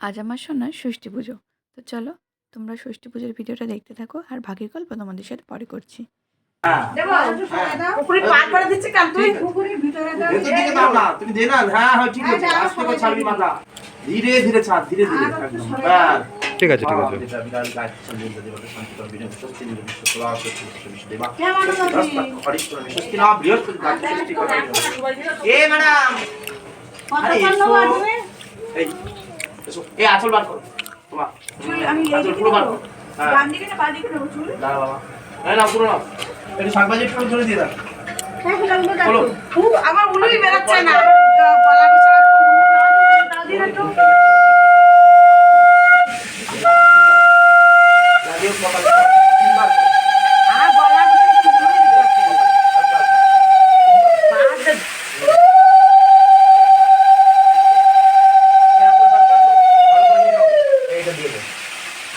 আজ আমার সোনার ষষ্ঠী পুজো। তো চলো তোমরা ষষ্ঠী পুজোর ভিডিওটা দেখতে থাকো, আর বাকি গল্প তোমাদের সাথে পরে করছি। ধীরে ধীরে ছাড়, ধীরে ধীরে ঠিক আছে ঠিক আছে। আচল বার করো তোমার, পুরো বার করো। না পুরো নাও, একটু শাকভাজি একটু ধরে দিয়ে দাও। আমার উলুই বেরোচ্ছে না।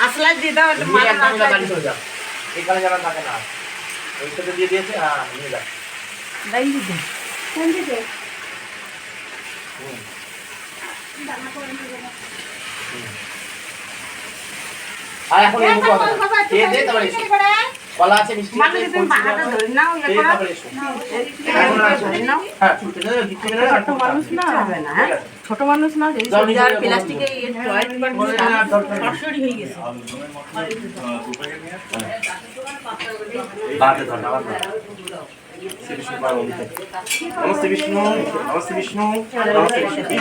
আসলাই দিয়ে দাও, এখানে যারা থাকে না ওই সাথে দিয়ে দিয়েছে। হ্যাঁ নিয়ে যা আর এখন এই মুখ কথা দিয়ে দে, তারপরে কলা আছে, মিষ্টি আছে, তুমি বাহাটা ধরে নাও, এই তারপরে এসো। হ্যাঁ ছুটে যাবে, দিতে গেলে ছোট মানুষ না হবে না, হ্যাঁ ছোট মানুষ না, এই আর প্লাস্টিকে এই টয়লেট পাশড়ি হয়ে গেছে। বাদে ধন্যবাদ। নমস্তে বিষ্ণু, নমস্তে বিষ্ণু, নমস্তে বিষ্ণু।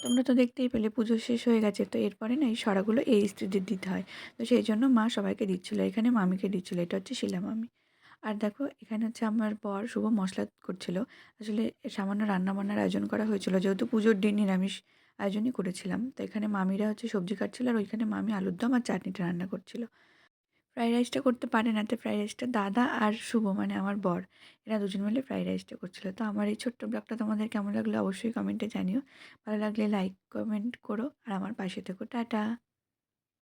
তোমরা তো দেখতেই পেলে পুজো শেষ হয়ে গেছে। তো এরপরে না এই সরাগুলো এই স্ত্রীদের দিতে হয়। তো সেই জন্য মা সবাইকে দিচ্ছিলো, এখানে মামিকে দিচ্ছিলো। এটা হচ্ছে শিলা মামি। আর দেখো এখানে হচ্ছে আমার বর শুভ মশলা করছিল। আসলে সামান্য রান্নাবান্নার আয়োজন করা হয়েছিল, যেহেতু পুজোর দিন নিরামিষ আয়োজনই করেছিলাম। তো এখানে মামিরা হচ্ছে সবজি কাটছিল, আর ওইখানে মামি আলুর দম আর চাটনিটা রান্না করছিল। ফ্রাইড রাইসটা করতে পারে না, তো ফ্রাইড রাইসটা দাদা আর শুভ মানে আমার বর, এরা দুজন মিলে ফ্রাইড রাইসটা করছিল। তো আমার এই ছোট্ট ব্লগটা তোমাদের কেমন লাগলো অবশ্যই কমেন্টে জানিও। ভালো লাগলে লাইক কমেন্ট করো, আর আমার পাশে থেকো। টাটা।